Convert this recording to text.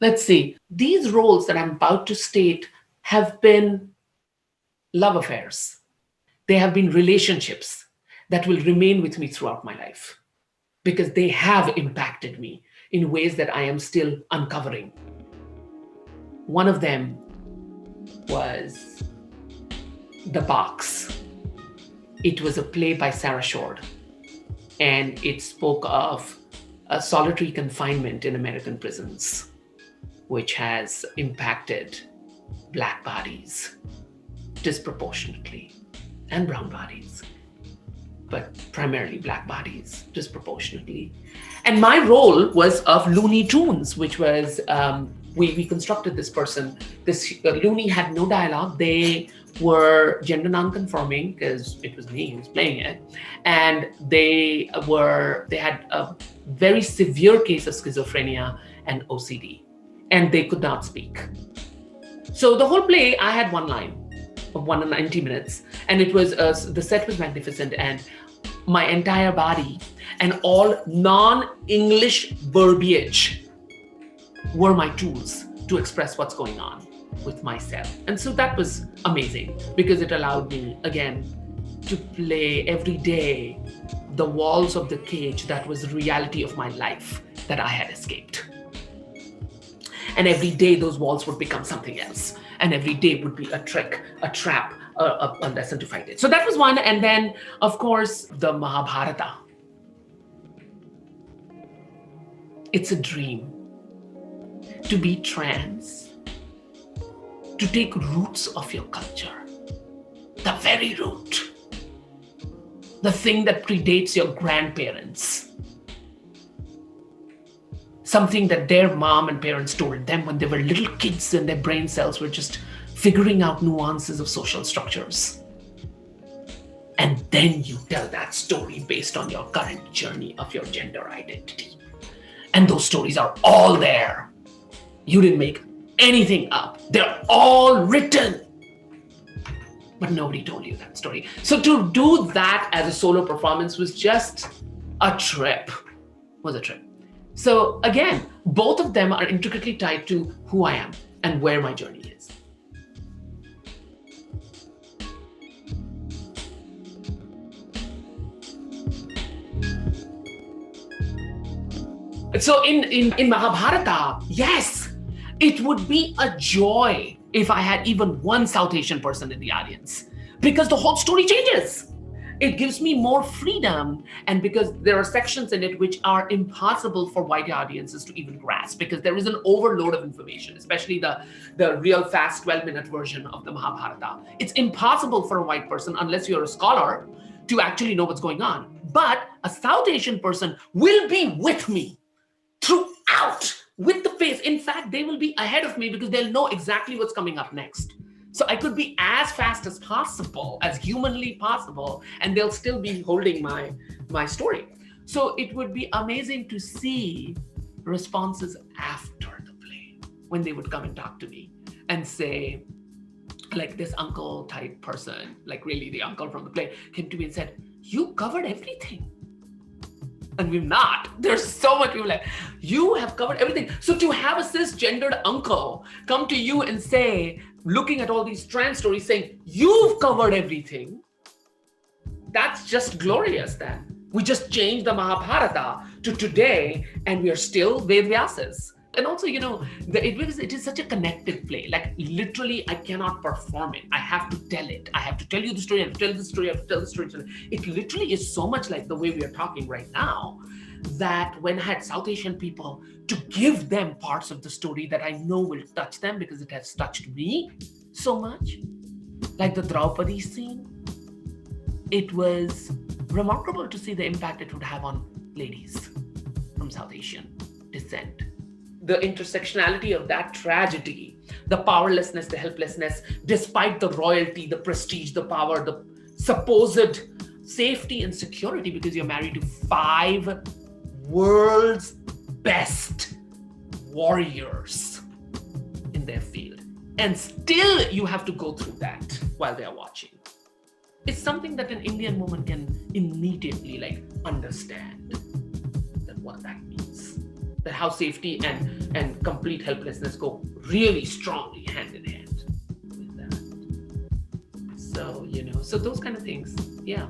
Let's see. These roles that I'm about to state have been love affairs. They have been relationships that will remain with me throughout my life because they have impacted me in ways that I am still uncovering. One of them was The Box. It was a play by Sarah Shore, and it spoke of a solitary confinement in American prisons, which has impacted Black bodies disproportionately and brown bodies, but primarily Black bodies disproportionately. And my role was of Looney Tunes, which was, we constructed this person. This Looney had no dialogue. They were gender non-conforming because it was me who was playing it. And they had a very severe case of schizophrenia and OCD, and they could not speak. So the whole play, I had one line of 190 minutes, and it was, the set was magnificent, and my entire body and all non-English verbiage were my tools to express what's going on with myself. And so that was amazing because it allowed me, again, to play every day the walls of the cage that was the reality of my life that I had escaped. And every day those walls would become something else. And every day would be a trick, a trap, a lesson to fight it. So that was one. And then, of course, the Mahabharata. It's a dream to be trans, to take roots of your culture, the very root, the thing that predates your grandparents, something that their mom and parents told them when they were little kids and their brain cells were just figuring out nuances of social structures. And then you tell that story based on your current journey of your gender identity. And those stories are all there. You didn't make anything up. They're all written. But nobody told you that story. So to do that as a solo performance was just a trip. Was a trip. So again, both of them are intricately tied to who I am and where my journey is. So in Mahabharata, yes, it would be a joy if I had even one South Asian person in the audience, because the whole story changes. It gives me more freedom, and because there are sections in it which are impossible for white audiences to even grasp, because there is an overload of information, especially the real fast 12-minute version of the Mahabharata. It's impossible for a white person, unless you're a scholar, to actually know what's going on. But a South Asian person will be with me throughout with the face. In fact, they will be ahead of me because they'll know exactly what's coming up next. So I could be as fast as possible, as humanly possible, and they'll still be holding my story. So it would be amazing to see responses after the play, when they would come and talk to me and say, like this uncle type person, like really the uncle from the play, came to me and said, "You covered everything." And we've not. There's so much people like, "You have covered everything." So to have a cisgendered uncle come to you and say, looking at all these trans stories, saying, "You've covered everything," that's just glorious then. We just changed the Mahabharata to today, and we are still Ved Vyasas. And also, it is such a connected play. Like literally, I cannot perform it. I have to tell it. I have to tell you the story. I have to tell the story. I have to tell the story. It literally is so much like the way we are talking right now, that when I had South Asian people, to give them parts of the story that I know will touch them because it has touched me so much, like the Draupadi scene, it was remarkable to see the impact it would have on ladies from South Asian descent. The intersectionality of that tragedy, the powerlessness, the helplessness, despite the royalty, the prestige, the power, the supposed safety and security, because you're married to 5 world's best warriors in their field. And still you have to go through that while they're watching. It's something that an Indian woman can immediately understand that what that means. That how safety and and complete helplessness go really strongly hand in hand with that. So, so those kind of things. Yeah.